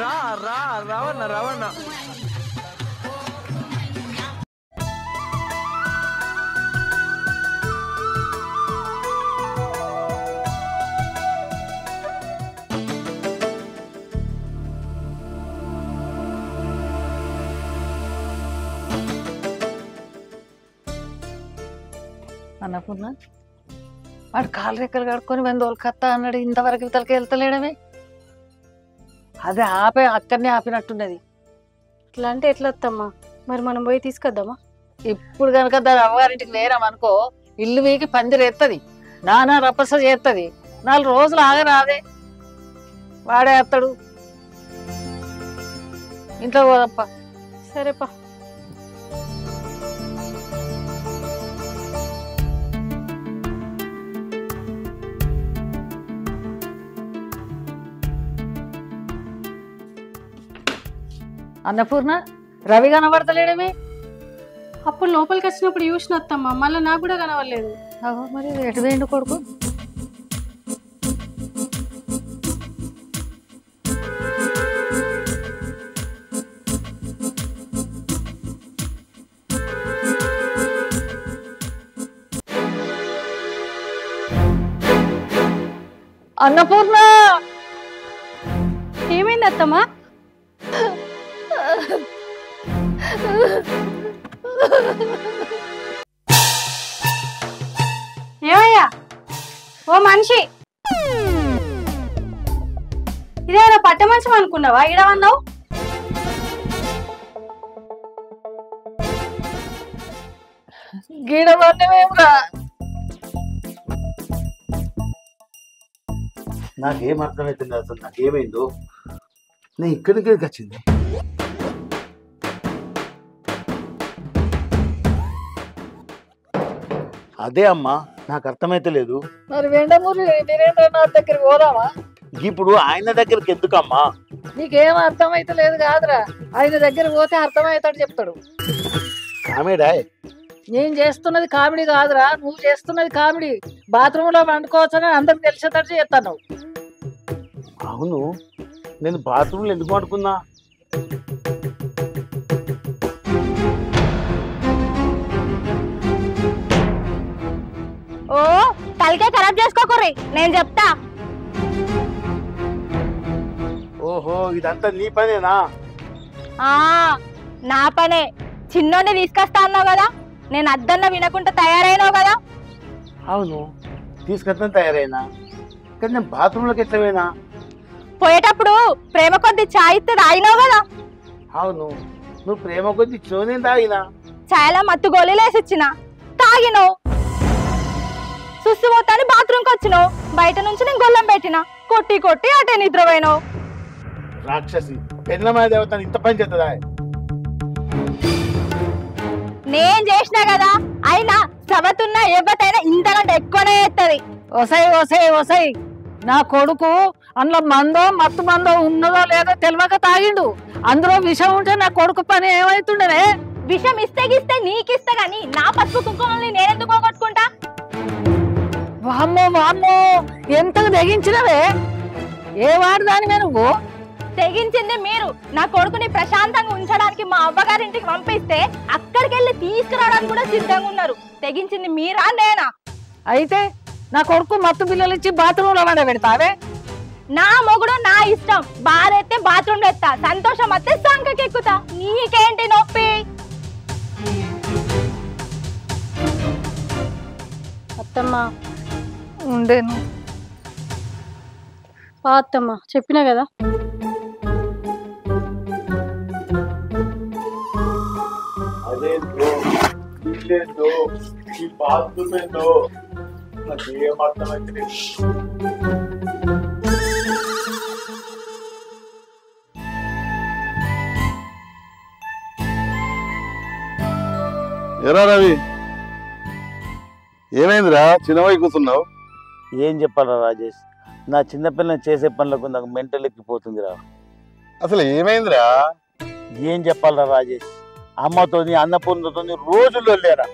రా రా రావణ రావణ అన్నపూర్ణ వాడు కాలు రెక్కలు కడుక్కొని వెందోలకత్తా అన్నాడు, ఇంతవరకు ఇతలకి వెళ్తలేడమే. అదే ఆపే అక్కడనే ఆపినట్టున్నది. ఇట్లా అంటే ఎట్లా వస్తామ్మా? మరి మనం పోయి తీసుకొద్దామా? ఇప్పుడు కనుక దాని అమ్మగారింటికి నేరామనుకో ఇల్లు వీకి పందిరేస్తుంది, నానా రపస చేస్తుంది. 4 రోజులు ఆగరాదే, వాడే వస్తాడు. ఇంట్లో పోదప్ప. సరేపా. అన్నపూర్ణ రవి కనబడతలేడమే. అప్పుడు లోపలికి వచ్చినప్పుడు చూసిన వస్తామ్మా, మళ్ళీ నాకు కూడా కనవలేదు. మరి ఎటు వేయండు కొడుకు? అన్నపూర్ణ ఏమైంది అత్తమ్మా? ఏమయ్యా ఓ మనిషి, ఇదేమైనా పట్ట మంచం అనుకున్నావా? ఇడవన్నావు. గీడవన్నమేమ్రా? నాకేం అర్థమవుతుంది అసలు, నాకేమైందో? నేను ఇక్కడికి వచ్చింది. అదే అమ్మా, నాకు అర్థమైతే లేదు. మరి వెండమూరి వీరేంద్రనాథ్ దగ్గరికి పోదామా? ఇప్పుడు ఆయన దగ్గరికి ఎందుకమ్మా? నీకేం అర్థమైతే లేదు కాదురా, ఆయన దగ్గరికి పోతే అర్థమవుతాడు, చెప్తాడు. కామెడా? నేను చేస్తున్నది కామెడీ కాదురా, నువ్వు చేస్తున్నది కామెడీ. బాత్రూంలో వండుకోవచ్చని అందరికి తెలిసేటట్టు చేస్తాను. అవును, నేను బాత్రూంలో ఎందుకు వండుకున్నా? ఓ తలకే ఖరాబ్ చేసుకోకూరి, నేను చెప్తా. ఓహో, ఇదంతా నీ పనేనా? నా పనే. చిన్నోని తీసుకొస్తా అన్నావు కదా, నేను అద్దన్న వినకుండా తయారైనావు కదా. అవును, తీసుకొస్తాను తయారైనా, కానీ నేను బాత్రూంలోకి ఎట్లా పోయినా? పోయేటప్పుడు ప్రేమ కొద్ది చాయ్ ఇస్తే తాగినావు కదా. అవును, నువ్వు ప్రేమ కొద్ది చోనే తాగినా. చాయ్లో మత్తు గోళీలేసి ఇచ్చిన, తాగినావు. సుస్సుపోతాని బాత్రూమ్కి వచ్చినావు, బయట నుంచి నేను గొల్లం పెట్టిన, కొట్టి కొట్టి అటే నిద్రపోయినావు. రాక్షసి, పెన్నమాయ దేవతని ఇంత పని చేస్తుందా? నేను చేసినా కదా, అయినా సవతున్నా ఎవతైనా ఇంతకంటే ఎక్కువనే చేస్తుంది. ఒసై ఒసై ఒసై, నా కొడుకు అందులో మందో మత్తు మందో ఉన్నదో లేదో తెలియక తాగిండు. అందులో విషం ఉంటే నా కొడుకు పని ఏమైతుండే? విషం ఇస్తే నీకిస్తే గాని నా పసుపు కుంకుమల్ని నేనెందుకు పోగొట్టుకుంటా? వామ్మో వామ్మో, ఎంతకు తెగించినవే? ఏ వాడదానివే నువ్వు? తెగించింది మీరు. నా కొడుకుని ప్రశాంతంగా ఉంచడానికి మా అవ్వగారింటికి పంపిస్తే అక్కడికి వెళ్ళి తీసుకురావడానికి కూడా సిద్ధంగా ఉన్నారు. తెగించింది మీరా నేనా? అయితే నా కొడుకు మత్తు పిల్లలు ఇచ్చి బాత్రూంలో వండ పెడతావే? నా మొగుడు నా ఇష్టం. బాధ అయితే బాత్రూమ్ లో ఎత్తా, సంతోషం వస్తే సంకకి ఎక్కుతా. నీకేంటి నొప్పి? అత్తమ్మా ఉండేను. అత్తమ్మా చెప్పినా కదా. అదేంటో ఇల్లేంటో ఈ బాత్రూమ్ ఏంటో నాకు ఏం అర్థమైతే. ఎరా రవి, ఏమైందిరా చిన్నవై కూర్చున్నావు? ఏం చెప్పాలా రాజేష్, నా చిన్నపిల్లని చేసే పనులకు నాకు మెంటల్ ఎక్కిపోతుందిరా. అసలు ఏమైందిరా? ఏం చెప్పాలరా రాజేష్, అమ్మతోని అన్నపూర్ణతోని రోజుల్లో లేరా.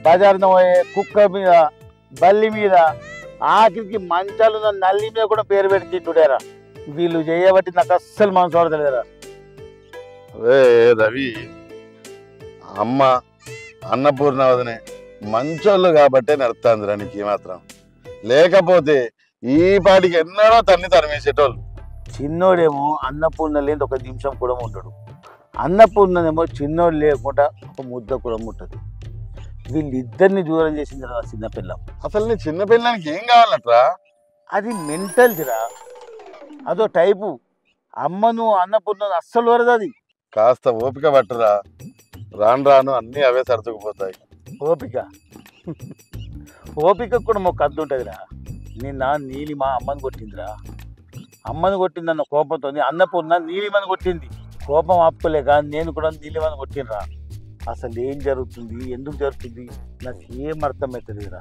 బజార్న పోయే కుక్క మీద, బల్లి మీద, ఆఖరికి మంచాలు నల్లి మీద కూడా పేరు పెట్టి తిట్టుడారా. వీళ్ళు చేయబట్టి నాకు అస్సలు మనసు పడతలేదురా. అదే రవి, అమ్మ అన్నపూర్ణ వదనే మంచోళ్ళు కాబట్టే నడుస్తాందిరా నీకు మాత్రం. లేకపోతే ఈ పాటికి ఎన్నడో తన్ని తరిమేసేటోళ్ళు. చిన్నోడేమో అన్నపూర్ణ లేని ఒక నిమిషం కూడా ఉంటాడు, అన్నపూర్ణనేమో చిన్నోడు లేకుండా ఒక ముద్ద కూడా ముట్టదు. వీళ్ళిద్దరిని దూరం చేసింది రా చిన్నపిల్లం. అసలు నీ చిన్న పిల్లలకి ఏం కావాలట్రా? అది మెంటల్దిరా, అదో టైపు. అమ్మను అన్నపూర్ణను అస్సలు వరదు అది. కాస్త ఓపిక పట్టురా, రాను రాను అన్నీ అవే సర్దుకుపోతాయి. ఓపిక ఓపిక కూడా మాకు అద్దు ఉంటుందిరా. నిన్న నీలిమ అమ్మని కొట్టిందిరా. అమ్మని కొట్టిందన్న కోపంతో అన్నపూర్ణ నీలిమని కొట్టింది. కోపం ఆపుకోలేక నేను కూడా నీలిమని కొట్టినరా. అసలు ఏం జరుగుతుంది, ఎందుకు జరుగుతుంది నాకు ఏం అర్థమవుతుందిరా.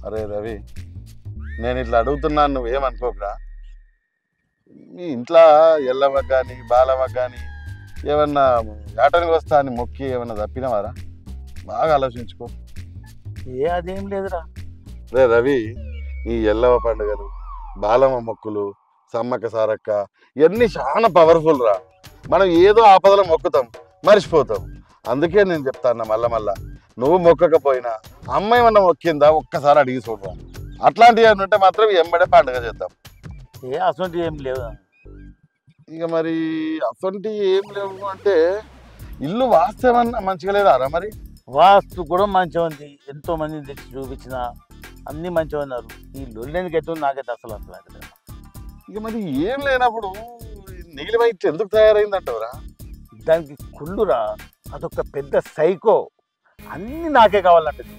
అరే రవి, నేను ఇట్లా అడుగుతున్నాను, నువ్వేమనుకోకరా. మీ ఇంట్లో ఎల్లవ్వకు కానీ బాలవ్వకు కానీ ఏమన్నా ఆటనికి వస్తా అని మొక్కి ఏమన్నా తప్పినవారా? బాగా ఆలోచించుకో. అదేం లేదురా. రే రవి, ఈ ఎల్లవ పండుగలు, బాలమ్మ మొక్కులు, సమ్మక్క సారక్క ఇవన్నీ చాలా పవర్ఫుల్ రా. మనం ఏదో ఆపదలో మొక్కుతాం, మర్చిపోతాం. అందుకే నేను చెప్తాను మళ్ళా నువ్వు మొక్కకపోయినా అమ్మ ఏమన్నా మొక్కిందా ఒక్కసారి అడిగి చూడరా. అట్లాంటివి ఏమైనా ఉంటే మాత్రం ఎంబడే పండుగ చేద్దాం. అసలు ఏం లేవు. ఇక మరి అసలు ఏం లేవు అంటే ఇల్లు వాస్తవన్నా మంచిగా లేదా మరి? వాస్తు కూడా మంచిగా ఉంది, ఎంతో మందిని తెచ్చి చూపించిన అన్ని మంచిగా ఉన్నారు. ఈ లొల్లెందుకు ఎత్తు నాకైతే అసలు అర్థం. ఇక మరి ఏం లేనప్పుడు నీలి వైట్ ఎందుకు తయారైందంటవరా? దానికి కుళ్ళురా, అదొక పెద్ద సైకో. అన్ని నాకే కావాలంటది.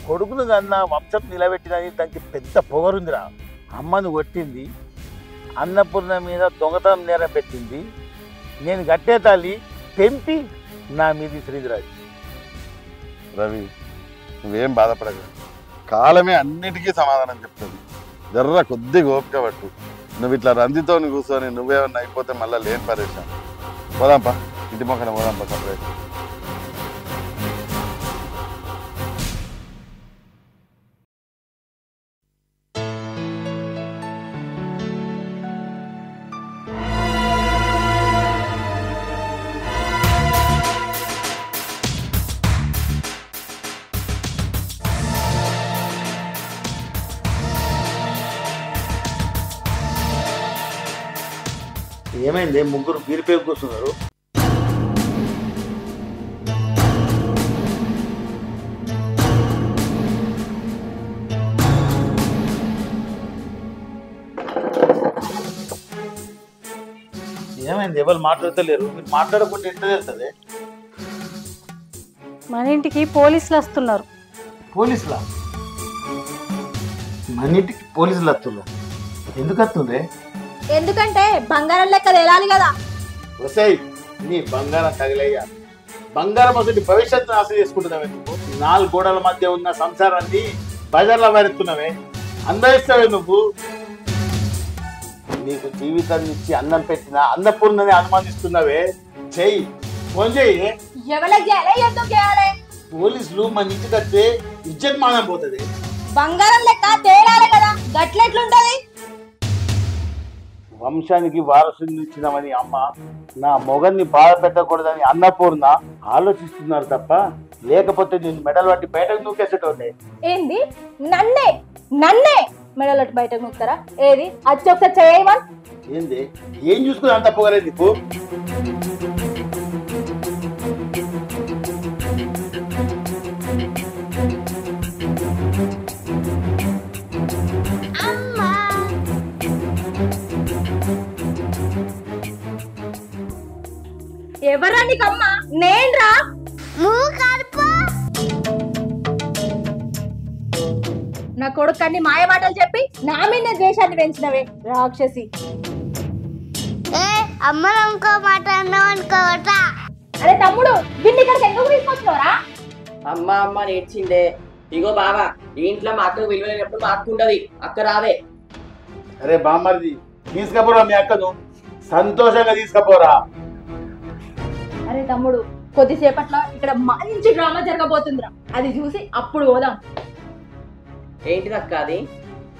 కొడుకును కన్నా వంశం నిలబెట్టినది దానికి పెద్ద పొగరుందిరా. అమ్మను కొట్టింది, అన్నపూర్ణ మీద దొంగతనం నేరం పెట్టింది. నేను గట్టే తల్లి తెంపి నా మీద శ్రీధరాజు. రవి, నువ్వేం బాధపడకు, కాలమే అన్నిటికీ సమాధానం చెప్తుంది. జర్ర కొద్దిగా ఓపిక పట్టు. నువ్వు ఇట్లా రందితో కూర్చొని నువ్వేమన్నా అయిపోతే మళ్ళీ లేని పరేషాన్. పోదాంపా, ఇంటి మొక్కన పోదాంపా సపరేట్. ఏమైంది? ముగ్గురు బీరిపై కూర్చున్నారు. ఏమైంది? ఎవరు మాట్లాడతలేరు? మీరు మాట్లాడకుండా ఎట్లా తెలుస్తుంది? మన ఇంటికి పోలీసులు వస్తున్నారు. పోలీసులా? మన ఇంటికి పోలీసులు వస్తున్నారు? ఎందుకు వస్తుందే? ఎందుకంటే బంగారం లెక్క తేలాలి కదా. వసాయి నీ బంగారం తగిలయ్యా. బంగారం అసలు భవిష్యత్తు ఆశ చేసుకుంటున్నావే. నువ్వు 4 గోడల మధ్య ఉన్న సంసారాన్ని బజార్లో మారుతున్నావే, అందరిస్తావే నువ్వు. నీకు జీవితాన్ని ఇచ్చి అన్నం పెట్టిన అన్నపూర్ణని అనుమానిస్తున్నావే. చెయ్యి, ఫోన్ చెయ్యి. ఎవరికి చేయాలి, ఎందుకు చేయాలి? పోలీసులు మన ఇంటికి వస్తే ఇజ్జత్ మానం పోతుంది. బంగారం లెక్క తేలాలి కదా, గట్లెట్లుంటది? వంశానికి వారసుని ఇచ్చినామని అమ్మ నా మొగన్ని బాధ పెట్టకూడదని అన్నపూర్ణ ఆలోచిస్తున్నారు తప్ప, లేకపోతే నేను మెడల్ పట్టి బయటకు నూకేసేటోనే. ఏంది? నన్నే మెడలట్టు బయటకు నూకుతారా? ఏది అచ్చి ఒకసారి చేయమని. ఏంది? ఏం చూసుకుని అంత పొగలేదు నీకు? ఎవరా నీకమ్మ? నేన్రా. నా కొడుకు అన్ని మాయ మాటలు చెప్పి నా మీద ద్వేషాన్ని పెంచినవే రాక్షసి. అమ్మ ఇంకో మాట అన్నావు అనుకోవట. అరే తమ్ముడు, దీన్ని ఇక్కడికి ఎందుకు తీసుకొచ్చినవరా? అమ్మ నేర్చిందే. ఇగో బావా, ఈ ఇంట్లో మా అక్కకు విలువలేనప్పుడు మా అక్క ఉండదు, అక్క రాదే. అరే బామ్మర్ది, తీసుకపోరా మీ అక్కను, సంతోషంగా తీసుకపోరా. అరే తమ్ముడు, కొద్దిసేపట్లో ఇక్కడ మంచి డ్రామా జరగబోతుందిరా, అది చూసి అప్పుడు పోదాం. ఏంటిది అక్క అది?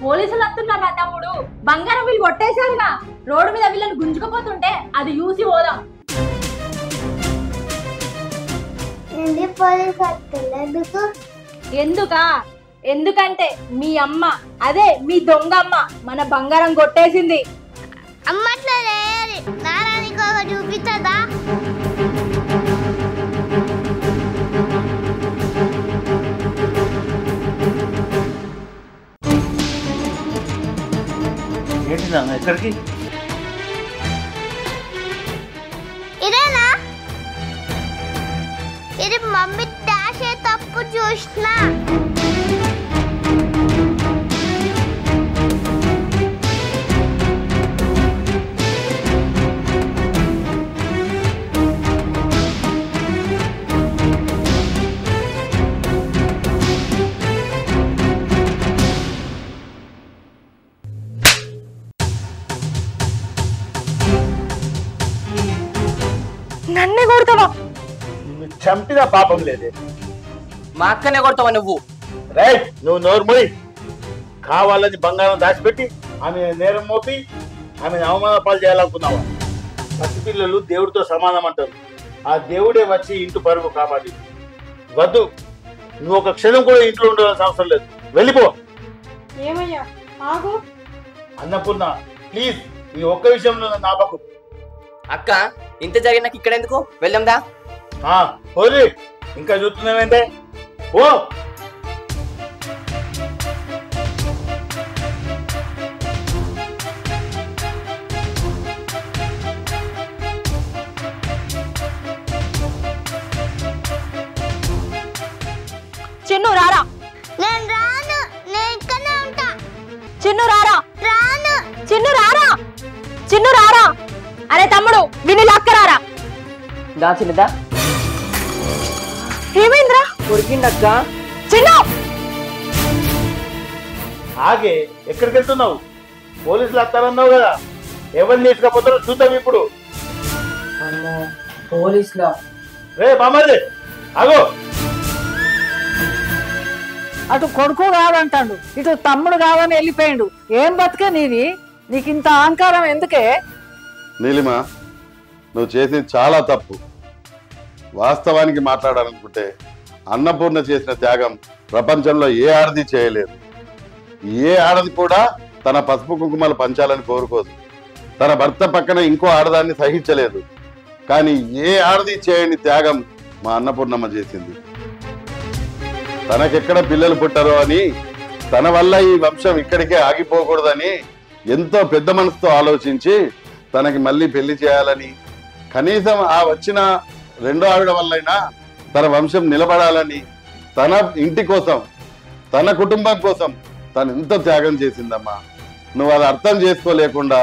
పోలీసులు వస్తున్నారు నా తమ్ముడు. బంగారం వీళ్ళు కొట్టేశారుగా. రోడ్డు మీద వీళ్ళని గుంజుకుపోతుంటే అది చూసి పోదాం. ఎందుకా? ఎందుకంటే మీ అమ్మ, అదే మీ దొంగ అమ్మ మన బంగారం కొట్టేసింది. అమ్మట్లా నారానికి ఒక చూపిస్తుందా? ఏంటి నాన్న ఎక్కడికి? ఇదేనా? ఇది మమ్మీ డాషే తప్పు చూసినా. నన్నే కొడతావా? చంపిన పాపం లేదే. మా అక్కనే కొడతావా నువ్వు? రైట్, నువ్వు నోరు మూయి. కావాలని బంగారం దాచిపెట్టి ఆమె నేరం మోపి ఆమెను అవమాన పాలు చేయాలనుకున్నావా? పసిపిల్లలు దేవుడితో సమానం అంటారు. ఆ దేవుడే వచ్చి ఇంటి పరువు కాపాడి. వద్దు, నువ్వు ఒక క్షణం కూడా ఇంట్లో ఉండవలసిన అవసరం లేదు. వెళ్ళిపో. ఏమయ్యా ఆగు. అన్నపూర్ణ ప్లీజ్, ఈ ఒక్క విషయంలో నన్ను ఆపకు. అక్క ఇంత జరిగిన నాకు ఇక్కడ ఎందుకు? వెళ్దాందా? పోరి, ఇంకా చూస్తున్నావేంటే? ఓ చిన్ను రారా. నేను రాను, నేను ఇక్కడే ఉంటా. చిన్ను రారా. రాను. చిన్ను రారా. చిన్ను రారా. అరే తమ్ముడు విని లాక్కరారా. దా చిన్నదా. ఏమైందిరా? ఉరికిండక్క. చిన్ను ఆగే, ఎక్కడికి వెళ్తున్నావు? పోలీసులు వస్తారన్నావు కదా, ఎవరిని తీసుకపోతారో చూద్దాం ఇప్పుడు. పోలీసులా? రే బామ్మది ఆగో. అటు కొడుకు కాదంటాడు, ఇటు తమ్ముడు కాదని వెళ్ళిపోయిండు. ఏం బతికే నీది? నీకు ఇంత అహంకారం ఎందుకే? నీలిమ, నువ్వు చేసింది చాలా తప్పు. వాస్తవానికి మాట్లాడాలనుకుంటే అన్నపూర్ణ చేసిన త్యాగం ప్రపంచంలో ఏ ఆడది చేయలేదు. ఏ ఆడది కూడా తన పసుపు కుంకుమలు పంచాలని కోరుకోదు. తన భర్త పక్కన ఇంకో ఆడదాన్ని సహించలేదు. కానీ ఏ ఆడది చేయని త్యాగం మా అన్నపూర్ణమ్మ చేసింది. తనకెక్కడ పిల్లలు పుట్టరో అని, తన వల్ల ఈ వంశం ఇక్కడికే ఆగిపోకూడదని ఎంతో పెద్ద మనసుతో ఆలోచించి తనకి మళ్ళీ పెళ్లి చేయాలని, కనీసం ఆ వచ్చిన రెండో ఆవిడ వల్లైనా తన వంశం నిలబడాలని, తన ఇంటి కోసం, తన కుటుంబం కోసం తను ఎంతో త్యాగం చేసిందమ్మా. నువ్వు అది అర్థం చేసుకోలేకుండా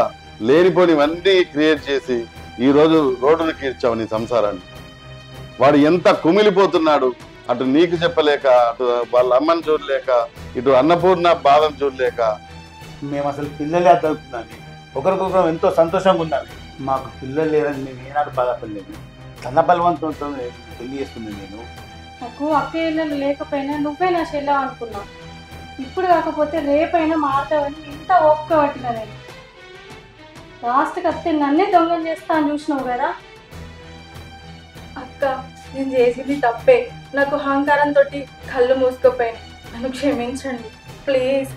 లేనిపోనివన్నీ క్రియేట్ చేసి ఈరోజు రోడ్డును కీర్చావు నీ సంసారాన్ని. వాడు ఎంత కుమిలిపోతున్నాడు. అటు నీకు చెప్పలేక, అటు వాళ్ళ అమ్మని చూడలేక, ఇటు అన్నపూర్ణ బాధను చూడలేక. మేము అసలు పిల్లలే అద్దలుకున్నాను. ఒకరికొకరు ఎంతో సంతోషంగా ఉన్నాను. మాకు పిల్లలు లేరని మేము ఏనాడు బాధపడలేదు. తన బలవంతంతో పెళ్లి చేస్తుంది. నేను నాకు అక్క ఇళ్ళలు లేకపోయినా నువ్వే నా చెల్లెవు అనుకున్నా. ఇప్పుడు కాకపోతే రేపైనా మారుతావని ఇంత ఓపిక పట్టినా నేను. లాస్ట్కి వస్తే నన్నే దొంగం చేస్తా అని చూసినావు కదా అక్క. నేను చేసింది తప్పే. నాకు అహంకారంతో కళ్ళు మూసుకుపోయాను. నన్ను క్షమించండి ప్లీజ్.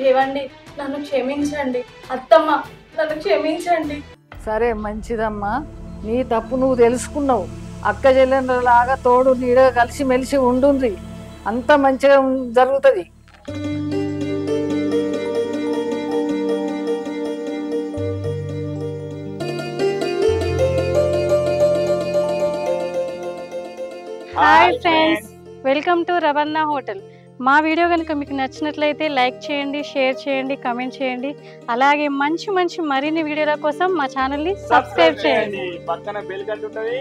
ఏవండి నన్ను క్షమించండి. అత్తమ్మ నన్ను క్షమించండి. సరే మంచిదమ్మా, నీ తప్పు నువ్వు తెలుసుకున్నావు. అక్క చెల్లెళ్ళలాగా తోడు నీడగా కలిసి మెలిసి ఉండుంది. అంత మంచిగా జరుగుతుంది. Hi friends, welcome to Ravana hotel. మా వీడియో కనుక మీకు నచ్చినట్లయితే లైక్ చేయండి, షేర్ చేయండి, కమెంట్ చేయండి. అలాగే మంచి మంచి మరిన్ని వీడియోల కోసం మా ఛానల్ని సబ్స్క్రైబ్ చేయండి. పక్కన బెల్ కట్టుంటది.